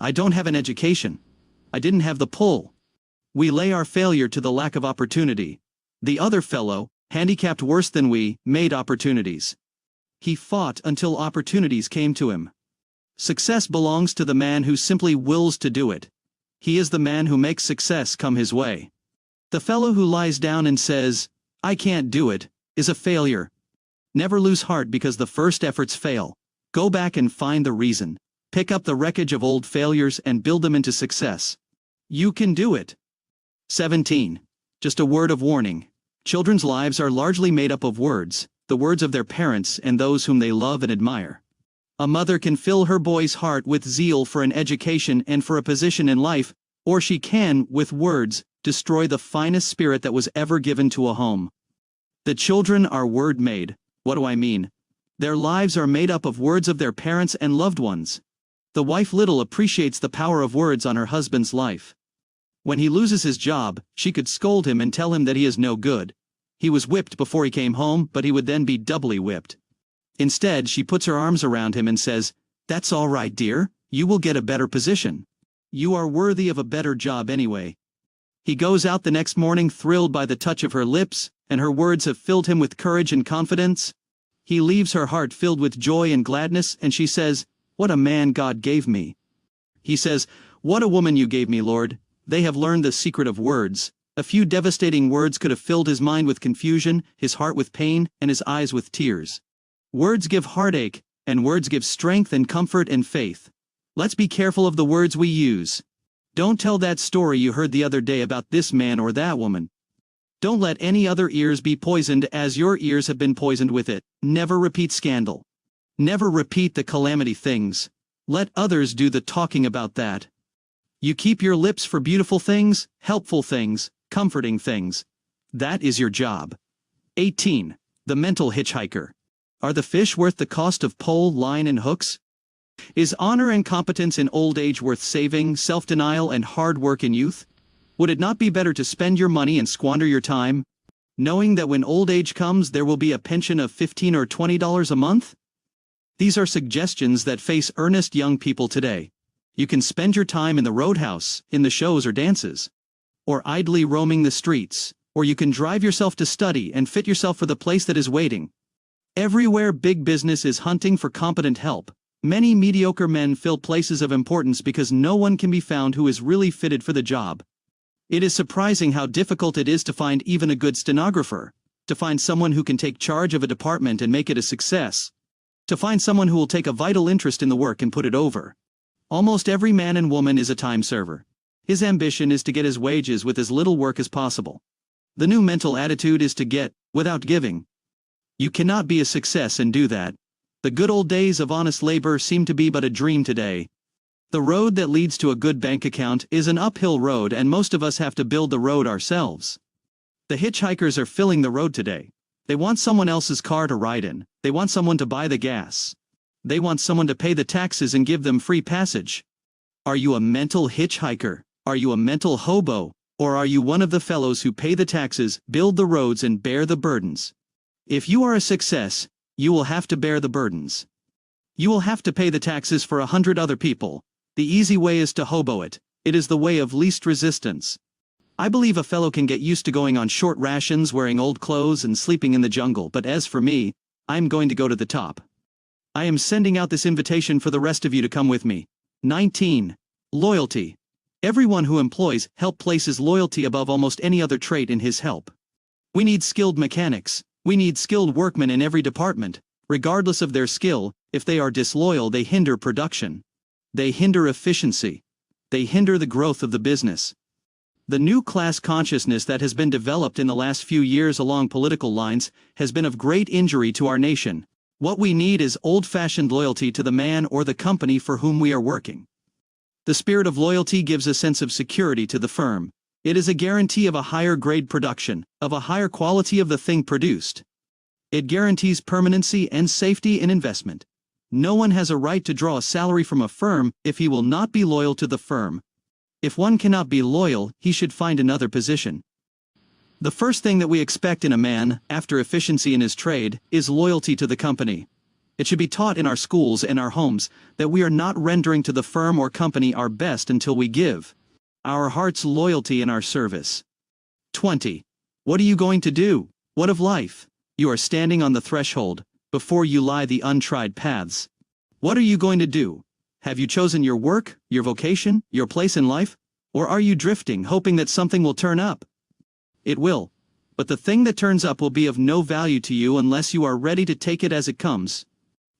I don't have an education. I didn't have the pull. We lay our failure to the lack of opportunity. The other fellow, handicapped worse than we, made opportunities. He fought until opportunities came to him. Success belongs to the man who simply wills to do it. He is the man who makes success come his way. The fellow who lies down and says, "I can't do it," is a failure. Never lose heart because the first efforts fail. Go back and find the reason. Pick up the wreckage of old failures and build them into success. You can do it. 17. Just a word of warning. Children's lives are largely made up of words, the words of their parents and those whom they love and admire. A mother can fill her boy's heart with zeal for an education and for a position in life, or she can, with words, destroy the finest spirit that was ever given to a home. The children are word-made. What do I mean? Their lives are made up of words of their parents and loved ones. The wife little appreciates the power of words on her husband's life. When he loses his job, she could scold him and tell him that he is no good. He was whipped before he came home, but he would then be doubly whipped. Instead, she puts her arms around him and says, "That's all right, dear, you will get a better position. You are worthy of a better job anyway." He goes out the next morning thrilled by the touch of her lips, and her words have filled him with courage and confidence. He leaves her heart filled with joy and gladness, and she says, "What a man God gave me." He says, "What a woman you gave me, Lord." They have learned the secret of words. A few devastating words could have filled his mind with confusion, his heart with pain, and his eyes with tears. Words give heartache, and words give strength and comfort and faith. Let's be careful of the words we use. Don't tell that story you heard the other day about this man or that woman. Don't let any other ears be poisoned as your ears have been poisoned with it. Never repeat scandal. Never repeat the calamity things. Let others do the talking about that. You keep your lips for beautiful things, helpful things, comforting things. That is your job. 18. The mental hitchhiker. Are the fish worth the cost of pole, line, and hooks? Is honor and competence in old age worth saving, self-denial and hard work in youth? Would it not be better to spend your money and squander your time, knowing that when old age comes there will be a pension of $15 or $20 a month? These are suggestions that face earnest young people today. You can spend your time in the roadhouse, in the shows or dances, or idly roaming the streets, or you can drive yourself to study and fit yourself for the place that is waiting. Everywhere big business is hunting for competent help, many mediocre men fill places of importance because no one can be found who is really fitted for the job. It is surprising how difficult it is to find even a good stenographer, to find someone who can take charge of a department and make it a success, to find someone who will take a vital interest in the work and put it over. Almost every man and woman is a time server. His ambition is to get his wages with as little work as possible. The new mental attitude is to get, without giving. You cannot be a success and do that. The good old days of honest labor seem to be but a dream today. The road that leads to a good bank account is an uphill road, and most of us have to build the road ourselves. The hitchhikers are filling the road today. They want someone else's car to ride in. They want someone to buy the gas. They want someone to pay the taxes and give them free passage. Are you a mental hitchhiker? Are you a mental hobo? Or are you one of the fellows who pay the taxes, build the roads, and bear the burdens? If you are a success, you will have to bear the burdens. You will have to pay the taxes for 100 other people. The easy way is to hobo it. It is the way of least resistance. I believe a fellow can get used to going on short rations, wearing old clothes, and sleeping in the jungle, but as for me, I'm going to go to the top. I am sending out this invitation for the rest of you to come with me. 19. Loyalty. Everyone who employs help places loyalty above almost any other trait in his help. We need skilled mechanics. We need skilled workmen in every department. Regardless of their skill, if they are disloyal, they hinder production. They hinder efficiency. They hinder the growth of the business. The new class consciousness that has been developed in the last few years along political lines has been of great injury to our nation. What we need is old-fashioned loyalty to the man or the company for whom we are working. The spirit of loyalty gives a sense of security to the firm. It is a guarantee of a higher grade production, of a higher quality of the thing produced. It guarantees permanency and safety in investment. No one has a right to draw a salary from a firm if he will not be loyal to the firm. If one cannot be loyal, he should find another position. The first thing that we expect in a man, after efficiency in his trade, is loyalty to the company. It should be taught in our schools and our homes that we are not rendering to the firm or company our best until we give our heart's loyalty in our service. 20. What are you going to do? What of life? You are standing on the threshold. Before you lie the untried paths. What are you going to do? Have you chosen your work, your vocation, your place in life? Or are you drifting, hoping that something will turn up? It will. But the thing that turns up will be of no value to you unless you are ready to take it as it comes.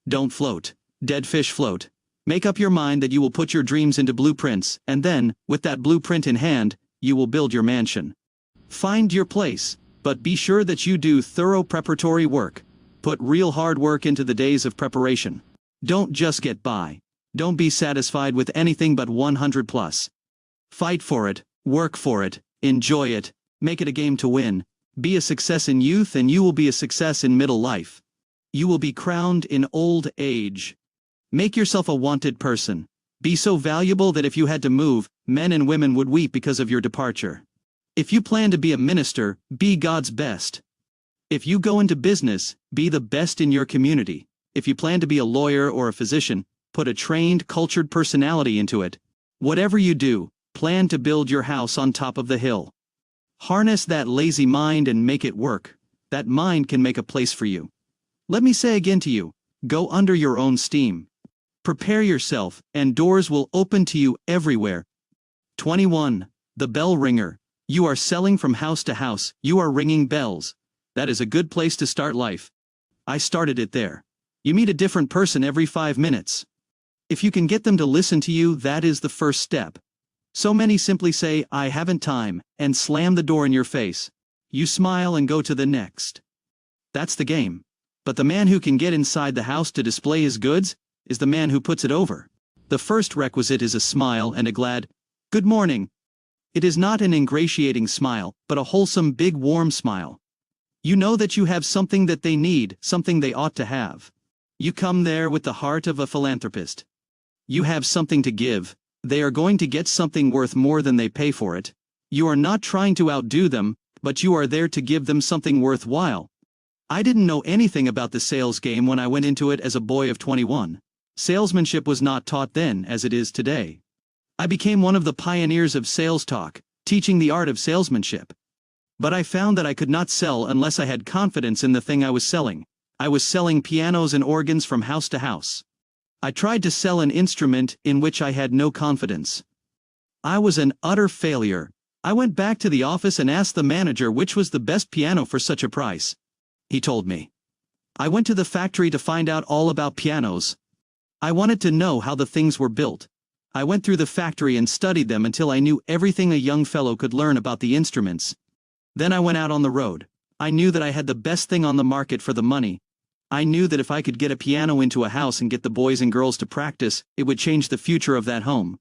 Don't float. Dead fish float. Make up your mind that you will put your dreams into blueprints, and then, with that blueprint in hand, you will build your mansion. Find your place, but be sure that you do thorough preparatory work. Put real hard work into the days of preparation. Don't just get by. Don't be satisfied with anything but 100 plus. Fight for it, work for it, enjoy it, make it a game to win. Be a success in youth and you will be a success in middle life. You will be crowned in old age. Make yourself a wanted person. Be so valuable that if you had to move, men and women would weep because of your departure. If you plan to be a minister, be God's best. If you go into business, be the best in your community. If you plan to be a lawyer or a physician, put a trained, cultured personality into it. Whatever you do, plan to build your house on top of the hill. Harness that lazy mind and make it work. That mind can make a place for you. Let me say again to you, go under your own steam. Prepare yourself, and doors will open to you everywhere. 21. The bell ringer. You are selling from house to house, you are ringing bells. That is a good place to start life. I started it there. You meet a different person every 5 minutes. If you can get them to listen to you, that is the first step. So many simply say, I haven't time, and slam the door in your face. You smile and go to the next. That's the game. But the man who can get inside the house to display his goods is the man who puts it over. The first requisite is a smile and a glad, good morning. It is not an ingratiating smile, but a wholesome, big, warm smile. You know that you have something that they need, something they ought to have. You come there with the heart of a philanthropist. You have something to give. They are going to get something worth more than they pay for it. You are not trying to outdo them, but you are there to give them something worthwhile. I didn't know anything about the sales game when I went into it as a boy of 21. Salesmanship was not taught then as it is today. I became one of the pioneers of sales talk, teaching the art of salesmanship. But I found that I could not sell unless I had confidence in the thing I was selling. I was selling pianos and organs from house to house. I tried to sell an instrument in which I had no confidence. I was an utter failure. I went back to the office and asked the manager which was the best piano for such a price. He told me. I went to the factory to find out all about pianos. I wanted to know how the things were built. I went through the factory and studied them until I knew everything a young fellow could learn about the instruments. Then I went out on the road. I knew that I had the best thing on the market for the money. I knew that if I could get a piano into a house and get the boys and girls to practice, it would change the future of that home.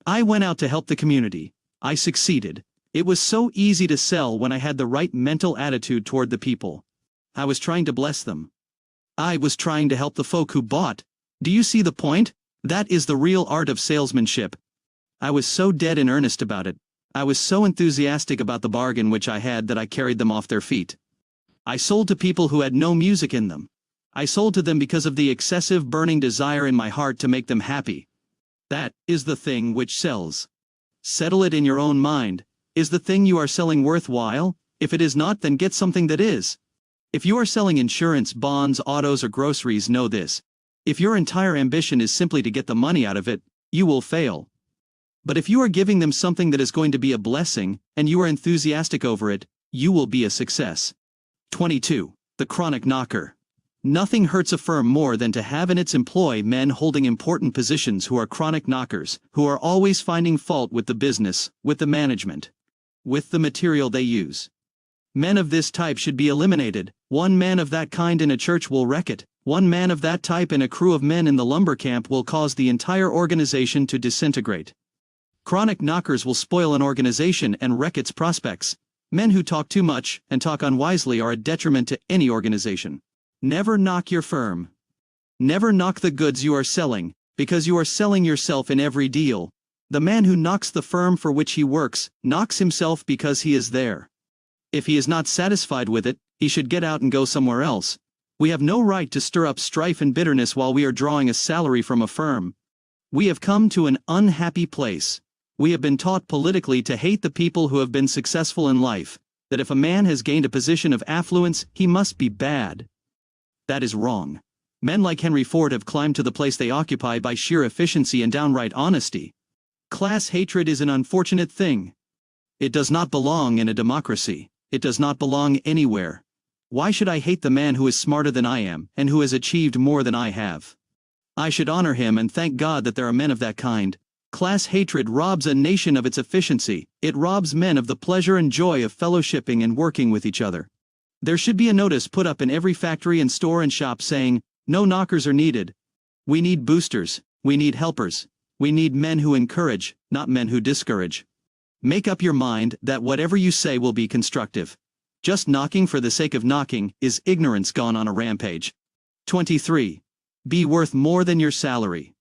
I went out to help the community. I succeeded. It was so easy to sell when I had the right mental attitude toward the people. I was trying to bless them. I was trying to help the folk who bought. Do you see the point? That is the real art of salesmanship. I was so dead in earnest about it. I was so enthusiastic about the bargain which I had that I carried them off their feet. I sold to people who had no music in them. I sold to them because of the excessive burning desire in my heart to make them happy. That is the thing which sells. Settle it in your own mind. Is the thing you are selling worthwhile? If it is not, then get something that is. If you are selling insurance, bonds, autos, or groceries, know this. If your entire ambition is simply to get the money out of it, you will fail. But if you are giving them something that is going to be a blessing, and you are enthusiastic over it, you will be a success. 22. The chronic knocker. Nothing hurts a firm more than to have in its employ men holding important positions who are chronic knockers, who are always finding fault with the business, with the management, with the material they use. Men of this type should be eliminated. One man of that kind in a church will wreck it. One man of that type in a crew of men in the lumber camp will cause the entire organization to disintegrate. Chronic knockers will spoil an organization and wreck its prospects. Men who talk too much and talk unwisely are a detriment to any organization. Never knock your firm. Never knock the goods you are selling, because you are selling yourself in every deal. The man who knocks the firm for which he works, knocks himself because he is there. If he is not satisfied with it, he should get out and go somewhere else. We have no right to stir up strife and bitterness while we are drawing a salary from a firm. We have come to an unhappy place. We have been taught politically to hate the people who have been successful in life, that if a man has gained a position of affluence, he must be bad. That is wrong. Men like Henry Ford have climbed to the place they occupy by sheer efficiency and downright honesty. Class hatred is an unfortunate thing. It does not belong in a democracy. It does not belong anywhere. Why should I hate the man who is smarter than I am, and who has achieved more than I have? I should honor him and thank God that there are men of that kind. Class hatred robs a nation of its efficiency. It robs men of the pleasure and joy of fellowshipping and working with each other. There should be a notice put up in every factory and store and shop saying, "No knockers are needed." We need boosters. We need helpers. We need men who encourage, not men who discourage. Make up your mind that whatever you say will be constructive. Just knocking for the sake of knocking is ignorance gone on a rampage. 23. Be worth more than your salary.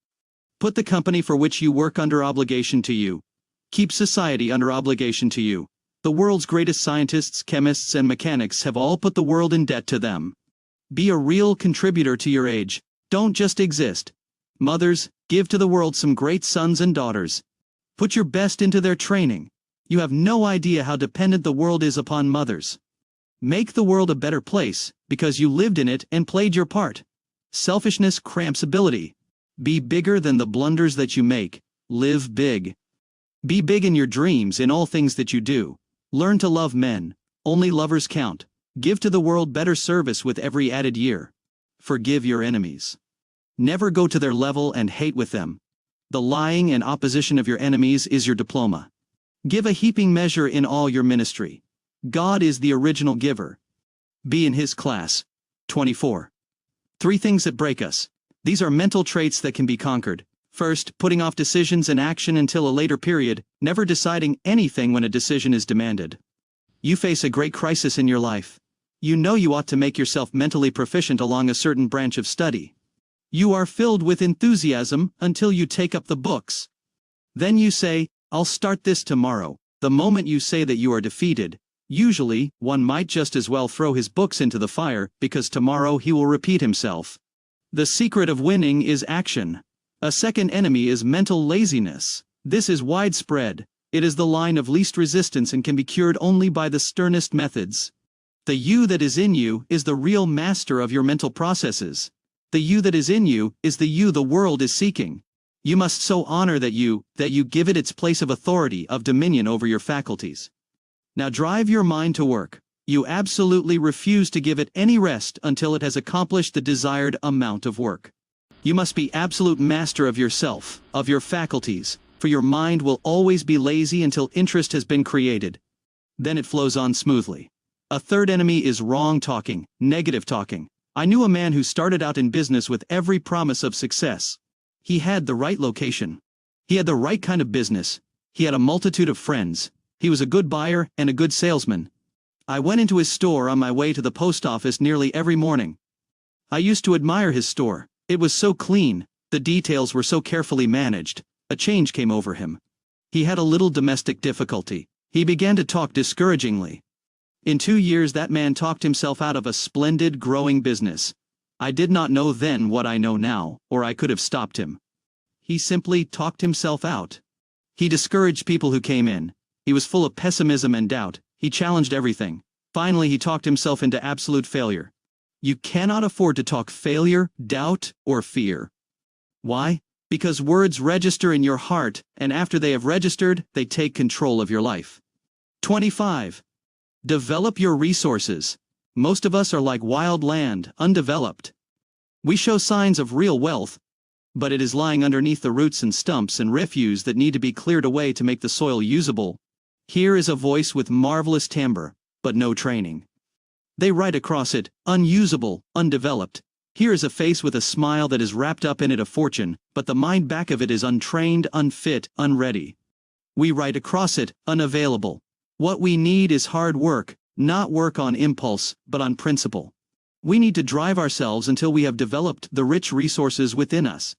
Put the company for which you work under obligation to you. Keep society under obligation to you. The world's greatest scientists, chemists, and mechanics have all put the world in debt to them. Be a real contributor to your age. Don't just exist. Mothers, give to the world some great sons and daughters. Put your best into their training. You have no idea how dependent the world is upon mothers. Make the world a better place, because you lived in it and played your part. Selfishness cramps ability. Be bigger than the blunders that you make. Live big. Be big in your dreams in all things that you do. Learn to love men. Only lovers count. Give to the world better service with every added year. Forgive your enemies. Never go to their level and hate with them. The lying and opposition of your enemies is your diploma. Give a heaping measure in all your ministry. God is the original giver. Be in His class. 24. 3 things that break us. These are mental traits that can be conquered. First, putting off decisions and action until a later period, never deciding anything when a decision is demanded. You face a great crisis in your life. You know you ought to make yourself mentally proficient along a certain branch of study. You are filled with enthusiasm until you take up the books. Then you say, "I'll start this tomorrow." The moment you say that you are defeated, usually, one might just as well throw his books into the fire, because tomorrow he will repeat himself. The secret of winning is action. A second enemy is mental laziness. This is widespread. It is the line of least resistance and can be cured only by the sternest methods. The you that is in you is the real master of your mental processes. The you that is in you is the you the world is seeking. You must so honor that you give it its place of authority, of dominion over your faculties. Now drive your mind to work. You absolutely refuse to give it any rest until it has accomplished the desired amount of work. You must be absolute master of yourself, of your faculties, for your mind will always be lazy until interest has been created. Then it flows on smoothly. A third enemy is wrong talking, negative talking. I knew a man who started out in business with every promise of success. He had the right location. He had the right kind of business. He had a multitude of friends. He was a good buyer and a good salesman. I went into his store on my way to the post office nearly every morning. I used to admire his store. It was so clean, the details were so carefully managed. A change came over him. He had a little domestic difficulty. He began to talk discouragingly. In 2 years that man talked himself out of a splendid growing business. I did not know then what I know now, or I could have stopped him. He simply talked himself out. He discouraged people who came in. He was full of pessimism and doubt. He challenged everything. Finally he talked himself into absolute failure. You cannot afford to talk failure, doubt, or fear. Why? Because words register in your heart, and after they have registered, they take control of your life. 25. Develop your resources. Most of us are like wild land, undeveloped. We show signs of real wealth, but it is lying underneath the roots and stumps and refuse that need to be cleared away to make the soil usable. Here is a voice with marvelous timbre, but no training. They write across it, unusable, undeveloped. Here is a face with a smile that is wrapped up in it a fortune, but the mind back of it is untrained, unfit, unready. We write across it, unavailable. What we need is hard work, not work on impulse, but on principle. We need to drive ourselves until we have developed the rich resources within us.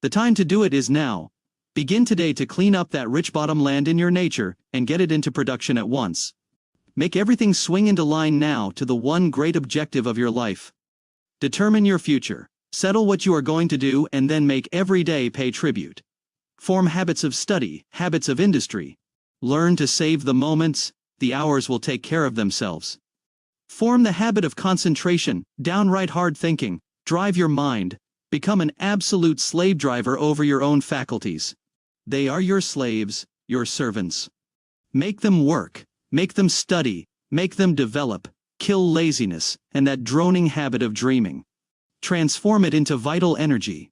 The time to do it is now. Begin today to clean up that rich bottom land in your nature, and get it into production at once. Make everything swing into line now to the one great objective of your life. Determine your future. Settle what you are going to do and then make every day pay tribute. Form habits of study, habits of industry. Learn to save the moments, the hours will take care of themselves. Form the habit of concentration, downright hard thinking, drive your mind, become an absolute slave driver over your own faculties. They are your slaves, your servants. Make them work, make them study, make them develop, kill laziness, and that droning habit of dreaming. Transform it into vital energy.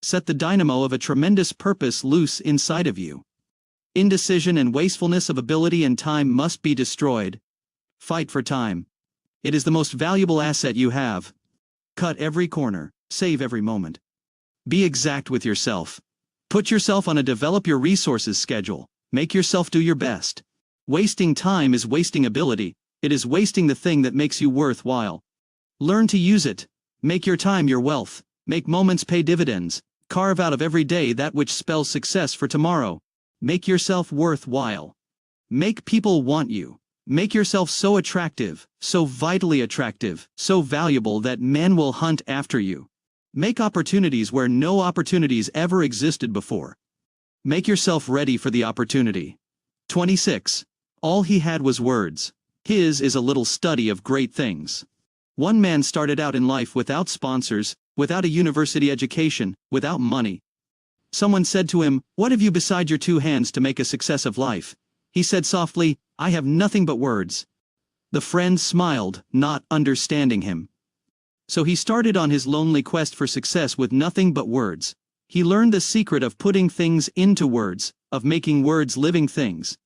Set the dynamo of a tremendous purpose loose inside of you. Indecision and wastefulness of ability and time must be destroyed. Fight for time. It is the most valuable asset you have. Cut every corner, save every moment. Be exact with yourself. Put yourself on a develop your resources schedule, make yourself do your best. Wasting time is wasting ability, it is wasting the thing that makes you worthwhile. Learn to use it, make your time your wealth, make moments pay dividends, carve out of every day that which spells success for tomorrow. Make yourself worthwhile. Make people want you. Make yourself so attractive, so vitally attractive, so valuable that men will hunt after you. Make opportunities where no opportunities ever existed before. Make yourself ready for the opportunity. 26. All he had was words. His is a little study of great things. One man started out in life without sponsors, without a university education, without money. Someone said to him, "What have you beside your two hands to make a success of life?" He said softly, "I have nothing but words." The friend smiled, not understanding him. So he started on his lonely quest for success with nothing but words. He learned the secret of putting things into words, of making words living things.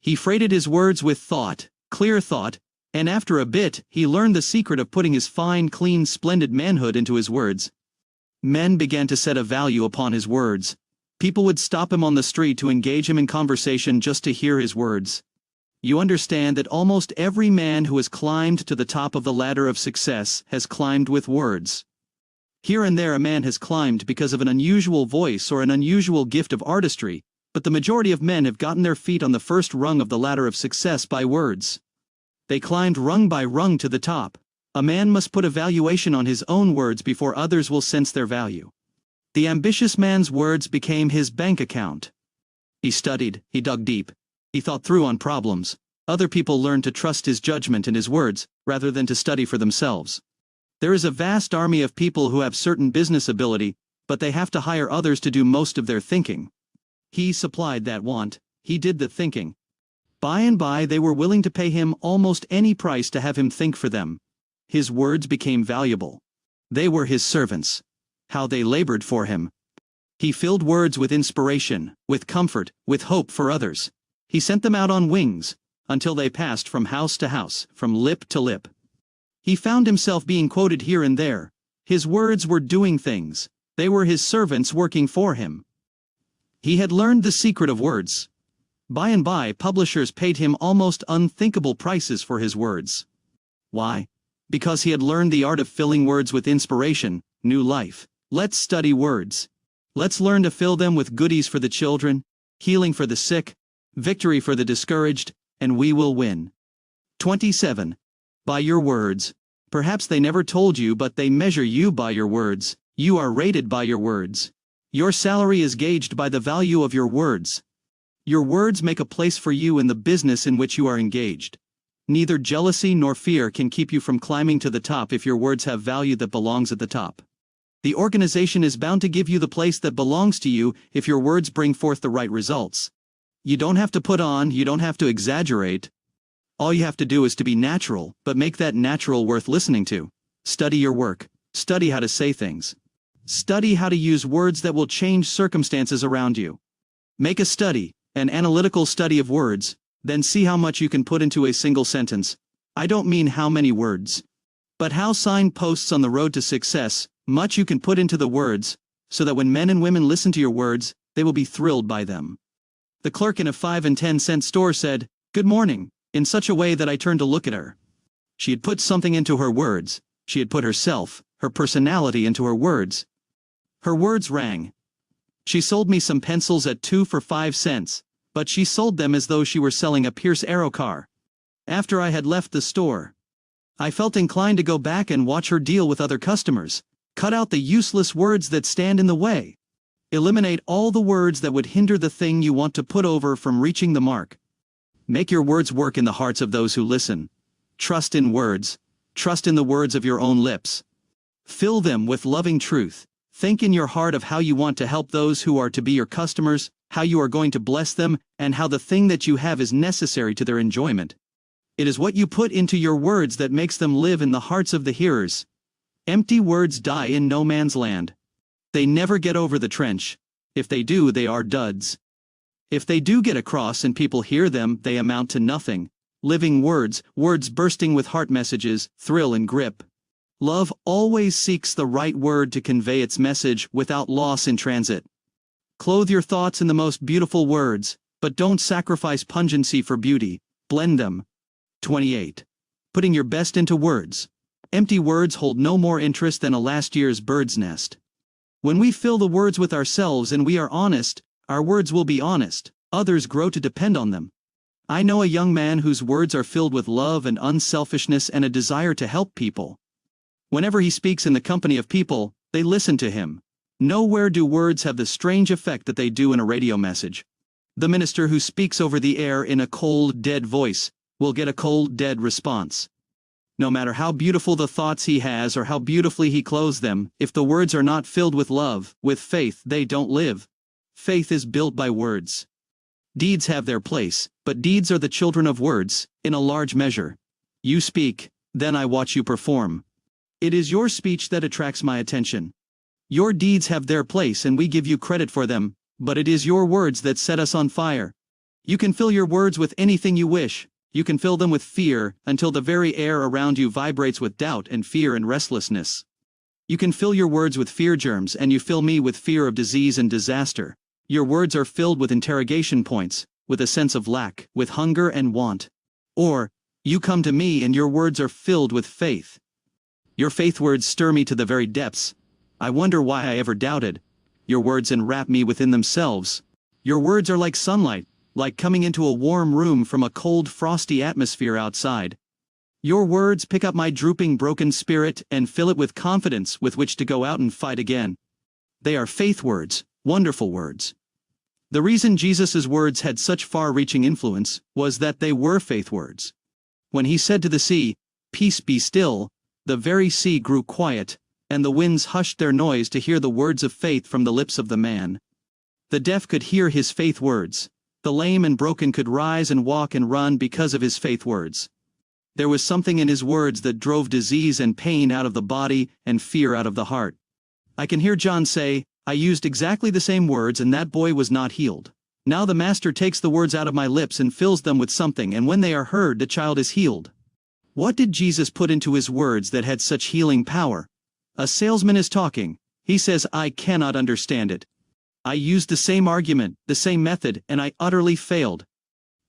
He freighted his words with thought, clear thought, and after a bit, he learned the secret of putting his fine, clean, splendid manhood into his words. Men began to set a value upon his words. People would stop him on the street to engage him in conversation just to hear his words. You understand that almost every man who has climbed to the top of the ladder of success has climbed with words. Here and there a man has climbed because of an unusual voice or an unusual gift of artistry, but the majority of men have gotten their feet on the first rung of the ladder of success by words. They climbed rung by rung to the top. A man must put a valuation on his own words before others will sense their value. The ambitious man's words became his bank account. He studied, he dug deep, he thought through on problems. Other people learned to trust his judgment and his words, rather than to study for themselves. There is a vast army of people who have certain business ability, but they have to hire others to do most of their thinking. He supplied that want, he did the thinking. By and by they were willing to pay him almost any price to have him think for them. His words became valuable. They were his servants. How they labored for him. He filled words with inspiration, with comfort, with hope for others. He sent them out on wings, until they passed from house to house, from lip to lip. He found himself being quoted here and there. His words were doing things. They were his servants working for him. He had learned the secret of words. By and by, publishers paid him almost unthinkable prices for his words. Why? Because he had learned the art of filling words with inspiration, new life. Let's study words. Let's learn to fill them with goodies for the children, healing for the sick, victory for the discouraged, and we will win. 27. By your words. Perhaps they never told you, but they measure you by your words. You are rated by your words. Your salary is gauged by the value of your words. Your words make a place for you in the business in which you are engaged. Neither jealousy nor fear can keep you from climbing to the top if your words have value that belongs at the top. The organization is bound to give you the place that belongs to you if your words bring forth the right results. You don't have to put on, you don't have to exaggerate. All you have to do is to be natural, but make that natural worth listening to. Study your work. Study how to say things. Study how to use words that will change circumstances around you. Make a study, an analytical study of words, then see how much you can put into a single sentence. I don't mean how many words, but how signposts on the road to success, much you can put into the words, so that when men and women listen to your words, they will be thrilled by them. The clerk in a 5 and 10 cent store said, "Good morning," in such a way that I turned to look at her. She had put something into her words. She had put herself, her personality into her words. Her words rang. She sold me some pencils at 2 for 5 cents, but she sold them as though she were selling a Pierce Arrow car. After I had left the store, I felt inclined to go back and watch her deal with other customers. Cut out the useless words that stand in the way. Eliminate all the words that would hinder the thing you want to put over from reaching the mark. Make your words work in the hearts of those who listen. Trust in words. Trust in the words of your own lips. Fill them with loving truth. Think in your heart of how you want to help those who are to be your customers, how you are going to bless them, and how the thing that you have is necessary to their enjoyment. It is what you put into your words that makes them live in the hearts of the hearers. Empty words die in no man's land. They never get over the trench. If they do, they are duds. If they do get across and people hear them, they amount to nothing. Living words, words bursting with heart messages, thrill and grip. Love always seeks the right word to convey its message without loss in transit. Clothe your thoughts in the most beautiful words, but don't sacrifice pungency for beauty. Blend them. 28. Putting your best into words. Empty words hold no more interest than a last year's bird's nest. When we fill the words with ourselves and we are honest, our words will be honest. Others grow to depend on them. I know a young man whose words are filled with love and unselfishness and a desire to help people. Whenever he speaks in the company of people, they listen to him. Nowhere do words have the strange effect that they do in a radio message. The minister who speaks over the air in a cold, dead voice will get a cold, dead response. No matter how beautiful the thoughts he has or how beautifully he clothes them, if the words are not filled with love, with faith, they don't live. Faith is built by words. Deeds have their place, but deeds are the children of words, in a large measure. You speak, then I watch you perform. It is your speech that attracts my attention. Your deeds have their place and we give you credit for them, but it is your words that set us on fire. You can fill your words with anything you wish. You can fill them with fear, until the very air around you vibrates with doubt and fear and restlessness. You can fill your words with fear germs and you fill me with fear of disease and disaster. Your words are filled with interrogation points, with a sense of lack, with hunger and want. Or, you come to me and your words are filled with faith. Your faith words stir me to the very depths. I wonder why I ever doubted. Your words enwrap me within themselves. Your words are like sunlight, like coming into a warm room from a cold, frosty atmosphere outside. Your words pick up my drooping, broken spirit and fill it with confidence with which to go out and fight again. They are faith words, wonderful words. The reason Jesus' words had such far-reaching influence was that they were faith words. When he said to the sea, "Peace be still," the very sea grew quiet, and the winds hushed their noise to hear the words of faith from the lips of the man. The deaf could hear his faith words. The lame and broken could rise and walk and run because of his faith words. There was something in his words that drove disease and pain out of the body and fear out of the heart. I can hear John say, "I used exactly the same words and that boy was not healed. Now the master takes the words out of my lips and fills them with something, and when they are heard, the child is healed." What did Jesus put into his words that had such healing power? A salesman is talking. He says, "I cannot understand it. I used the same argument, the same method, and I utterly failed."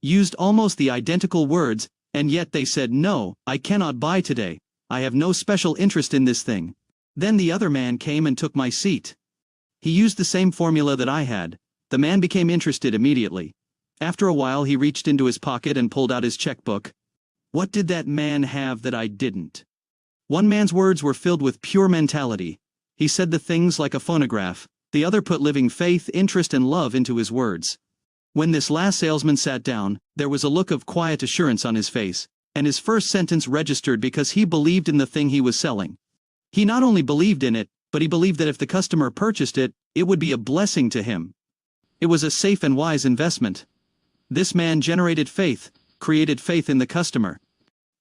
Used almost the identical words, and yet they said, "No, I cannot buy today. I have no special interest in this thing." Then the other man came and took my seat. He used the same formula that I had. The man became interested immediately. After a while he reached into his pocket and pulled out his checkbook. What did that man have that I didn't? One man's words were filled with pure mentality. He said the things like a phonograph. The other put living faith, interest and love into his words. When this last salesman sat down, there was a look of quiet assurance on his face, and his first sentence registered because he believed in the thing he was selling. He not only believed in it, but he believed that if the customer purchased it, it would be a blessing to him. It was a safe and wise investment. This man generated faith, created faith in the customer.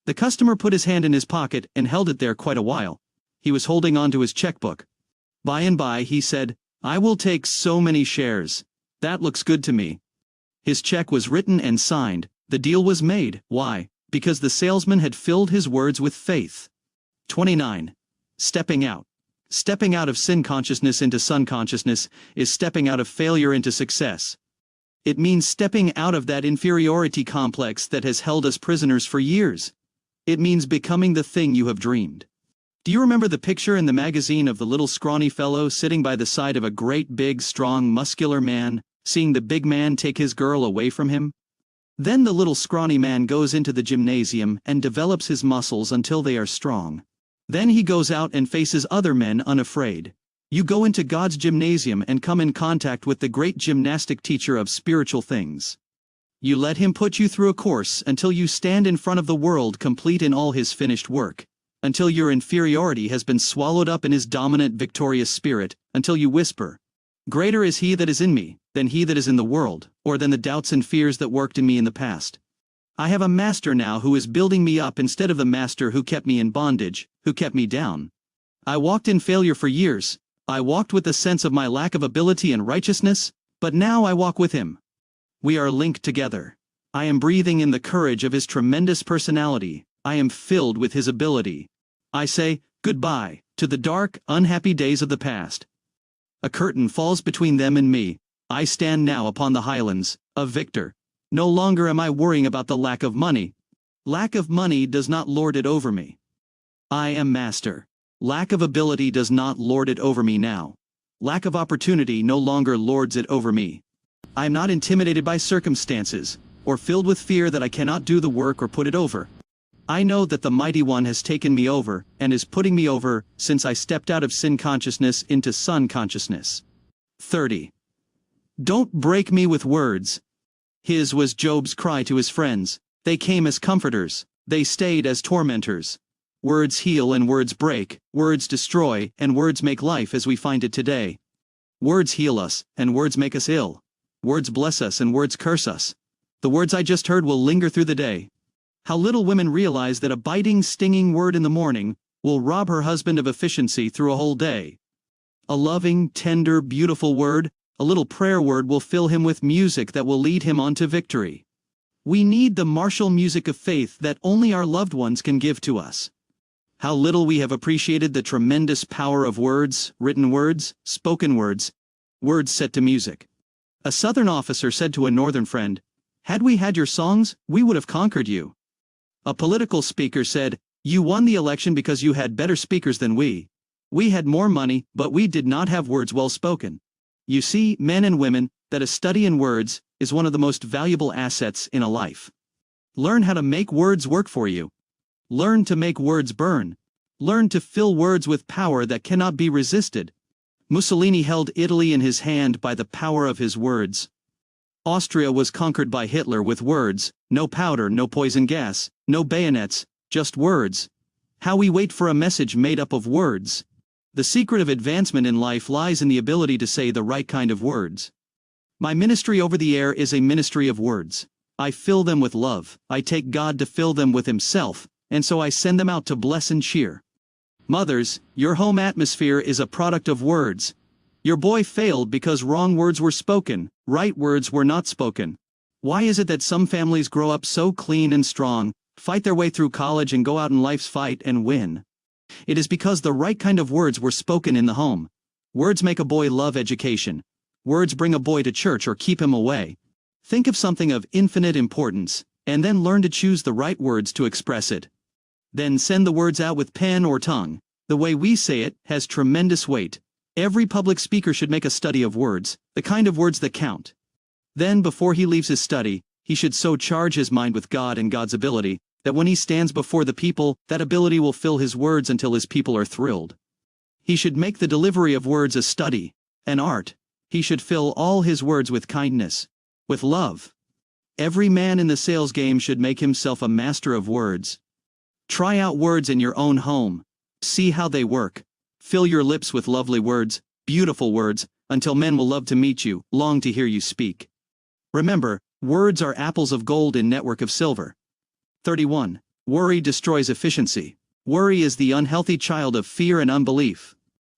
The customer put his hand in his pocket and held it there quite a while. He was holding on to his checkbook. By and by he said, "I will take so many shares. That looks good to me." His check was written and signed. The deal was made. Why? Because the salesman had filled his words with faith. 29. Stepping out. Stepping out of sin consciousness into son consciousness is stepping out of failure into success. It means stepping out of that inferiority complex that has held us prisoners for years. It means becoming the thing you have dreamed. Do you remember the picture in the magazine of the little scrawny fellow sitting by the side of a great big strong muscular man, seeing the big man take his girl away from him? Then the little scrawny man goes into the gymnasium and develops his muscles until they are strong. Then he goes out and faces other men unafraid. You go into God's gymnasium and come in contact with the great gymnastic teacher of spiritual things. You let him put you through a course until you stand in front of the world complete in all his finished work, until your inferiority has been swallowed up in his dominant victorious spirit, until you whisper, "Greater is he that is in me than he that is in the world, or than the doubts and fears that worked in me in the past. I have a master now who is building me up instead of the master who kept me in bondage, who kept me down. I walked in failure for years. I walked with the sense of my lack of ability and righteousness, but now I walk with him. We are linked together. I am breathing in the courage of his tremendous personality. I am filled with his ability. I say, goodbye, to the dark, unhappy days of the past. A curtain falls between them and me. I stand now upon the highlands, a victor. No longer am I worrying about the lack of money. Lack of money does not lord it over me. I am master. Lack of ability does not lord it over me now. Lack of opportunity no longer lords it over me. I am not intimidated by circumstances, or filled with fear that I cannot do the work or put it over. I know that the Mighty One has taken me over, and is putting me over, since I stepped out of sin consciousness into son consciousness. 30. Don't break me with words. His was Job's cry to his friends. They came as comforters, they stayed as tormentors. Words heal and words break, words destroy, and words make life as we find it today. Words heal us, and words make us ill. Words bless us and words curse us. The words I just heard will linger through the day. How little women realize that a biting, stinging word in the morning will rob her husband of efficiency through a whole day. A loving, tender, beautiful word, a little prayer word will fill him with music that will lead him on to victory. We need the martial music of faith that only our loved ones can give to us. How little we have appreciated the tremendous power of words, written words, spoken words, words set to music. A Southern officer said to a Northern friend, "Had we had your songs, we would have conquered you." A political speaker said, "You won the election because you had better speakers than we. We had more money, but we did not have words well spoken." You see, men and women, that a study in words is one of the most valuable assets in a life. Learn how to make words work for you. Learn to make words burn. Learn to fill words with power that cannot be resisted. Mussolini held Italy in his hand by the power of his words. Austria was conquered by Hitler with words, no powder, no poison gas, no bayonets, just words. How we wait for a message made up of words. The secret of advancement in life lies in the ability to say the right kind of words. My ministry over the air is a ministry of words. I fill them with love, I take God to fill them with Himself, and so I send them out to bless and cheer. Mothers, your home atmosphere is a product of words. Your boy failed because wrong words were spoken, right words were not spoken. Why is it that some families grow up so clean and strong, fight their way through college and go out in life's fight and win? It is because the right kind of words were spoken in the home. Words make a boy love education. Words bring a boy to church or keep him away. Think of something of infinite importance, and then learn to choose the right words to express it. Then send the words out with pen or tongue. The way we say it has tremendous weight. Every public speaker should make a study of words, the kind of words that count. Then, before he leaves his study, he should so charge his mind with God and God's ability, that when he stands before the people, that ability will fill his words until his people are thrilled. He should make the delivery of words a study, an art. He should fill all his words with kindness, with love. Every man in the sales game should make himself a master of words. Try out words in your own home. See how they work. Fill your lips with lovely words, beautiful words, until men will love to meet you, long to hear you speak. Remember, words are apples of gold in network of silver. 31. Worry destroys efficiency. Worry is the unhealthy child of fear and unbelief.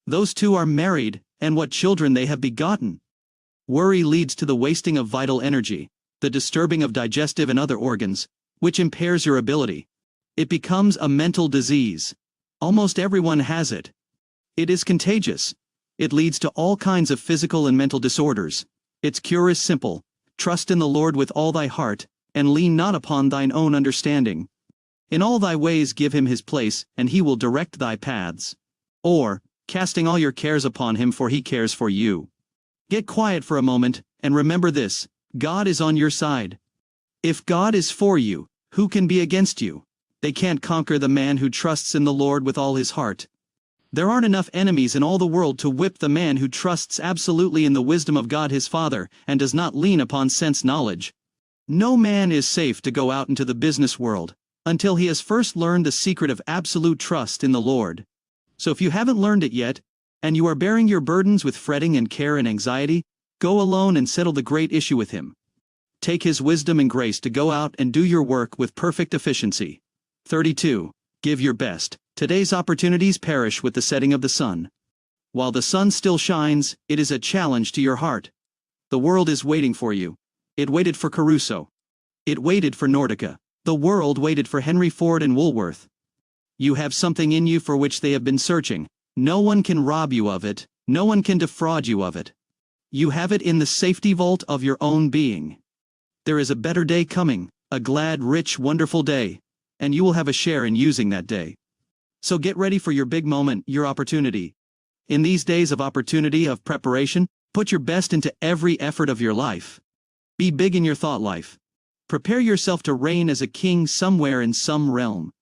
Those two are married, and what children they have begotten. Worry leads to the wasting of vital energy, the disturbing of digestive and other organs, which impairs your ability. It becomes a mental disease. Almost everyone has it. It is contagious. It leads to all kinds of physical and mental disorders. Its cure is simple. Trust in the Lord with all thy heart, and lean not upon thine own understanding. In all thy ways give him his place, and he will direct thy paths. Or, casting all your cares upon him, for he cares for you. Get quiet for a moment, and remember this: God is on your side. If God is for you, who can be against you? They can't conquer the man who trusts in the Lord with all his heart. There aren't enough enemies in all the world to whip the man who trusts absolutely in the wisdom of God his Father and does not lean upon sense knowledge. No man is safe to go out into the business world until he has first learned the secret of absolute trust in the Lord. So if you haven't learned it yet, and you are bearing your burdens with fretting and care and anxiety, go alone and settle the great issue with him. Take his wisdom and grace to go out and do your work with perfect efficiency. 32. Give your best. Today's opportunities perish with the setting of the sun. While the sun still shines, it is a challenge to your heart. The world is waiting for you. It waited for Caruso. It waited for Nordica. The world waited for Henry Ford and Woolworth. You have something in you for which they have been searching. No one can rob you of it. No one can defraud you of it. You have it in the safety vault of your own being. There is a better day coming, a glad, rich, wonderful day, and you will have a share in using that day. So get ready for your big moment, your opportunity. In these days of opportunity, of preparation, put your best into every effort of your life. Be big in your thought life. Prepare yourself to reign as a king somewhere in some realm.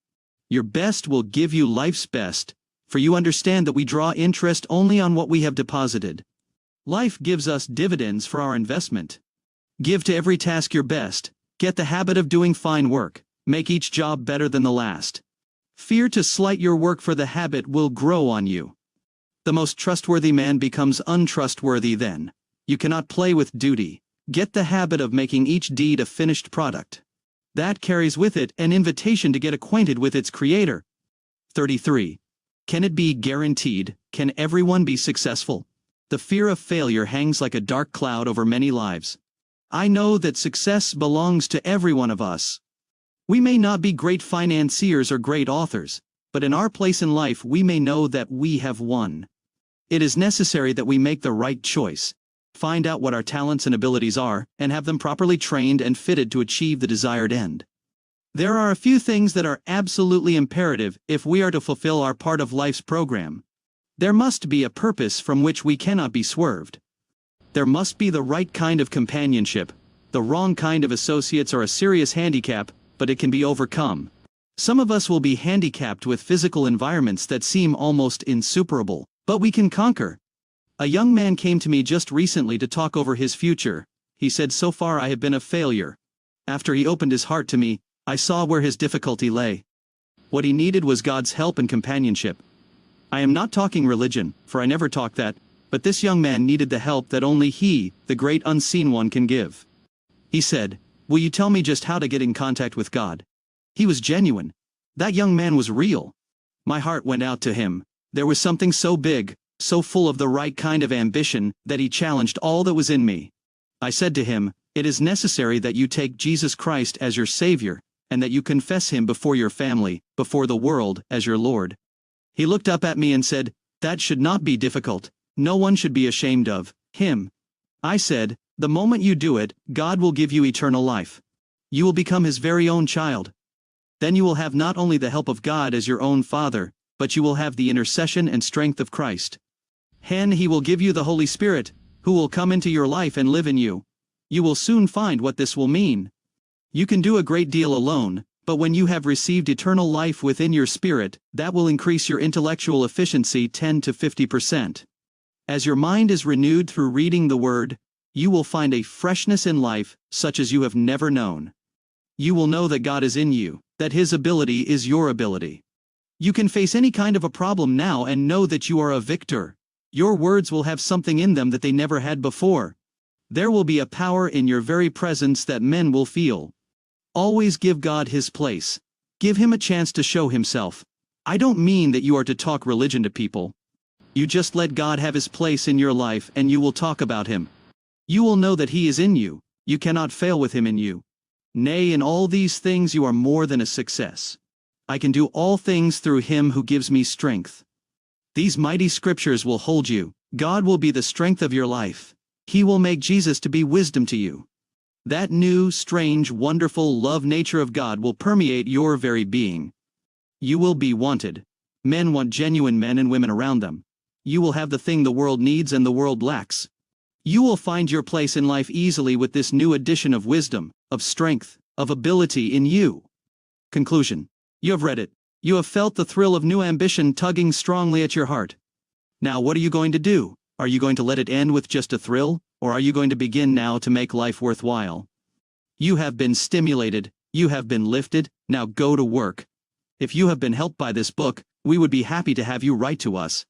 Your best will give you life's best, for you understand that we draw interest only on what we have deposited. Life gives us dividends for our investment. Give to every task your best. Get the habit of doing fine work. Make each job better than the last. Fear to slight your work, for the habit will grow on you. The most trustworthy man becomes untrustworthy then. You cannot play with duty. Get the habit of making each deed a finished product. That carries with it an invitation to get acquainted with its creator. 33. Can it be guaranteed? Can everyone be successful? The fear of failure hangs like a dark cloud over many lives. I know that success belongs to every one of us. We may not be great financiers or great authors, but in our place in life we may know that we have won. It is necessary that we make the right choice, find out what our talents and abilities are, and have them properly trained and fitted to achieve the desired end. There are a few things that are absolutely imperative if we are to fulfill our part of life's program. There must be a purpose from which we cannot be swerved. There must be the right kind of companionship. The wrong kind of associates are a serious handicap, but it can be overcome. Some of us will be handicapped with physical environments that seem almost insuperable, but we can conquer. A young man came to me just recently to talk over his future. He said, "So far I have been a failure." After he opened his heart to me, I saw where his difficulty lay. What he needed was God's help and companionship. I am not talking religion, for I never talk that, but this young man needed the help that only He, the great unseen one, can give. He said, "Will you tell me just how to get in contact with God?" He was genuine. That young man was real. My heart went out to him. There was something so big, so full of the right kind of ambition, that he challenged all that was in me. I said to him, "It is necessary that you take Jesus Christ as your Savior, and that you confess Him before your family, before the world, as your Lord." He looked up at me and said, "That should not be difficult. No one should be ashamed of Him." I said, "The moment you do it, God will give you eternal life. You will become His very own child. Then you will have not only the help of God as your own Father, but you will have the intercession and strength of Christ. Then He will give you the Holy Spirit, who will come into your life and live in you. You will soon find what this will mean. You can do a great deal alone, but when you have received eternal life within your spirit, that will increase your intellectual efficiency 10 to 50%. As your mind is renewed through reading the Word, you will find a freshness in life such as you have never known. You will know that God is in you, that His ability is your ability. You can face any kind of a problem now and know that you are a victor. Your words will have something in them that they never had before. There will be a power in your very presence that men will feel. Always give God His place. Give Him a chance to show Himself. I don't mean that you are to talk religion to people. You just let God have His place in your life and you will talk about Him. You will know that He is in you. You cannot fail with Him in you. Nay, in all these things you are more than a success. I can do all things through Him who gives me strength. These mighty scriptures will hold you. God will be the strength of your life. He will make Jesus to be wisdom to you. That new, strange, wonderful love nature of God will permeate your very being. You will be wanted. Men want genuine men and women around them. You will have the thing the world needs and the world lacks. You will find your place in life easily with this new addition of wisdom, of strength, of ability in you. Conclusion. You have read it. You have felt the thrill of new ambition tugging strongly at your heart. Now what are you going to do? Are you going to let it end with just a thrill, or are you going to begin now to make life worthwhile? You have been stimulated, you have been lifted, now go to work. If you have been helped by this book, we would be happy to have you write to us.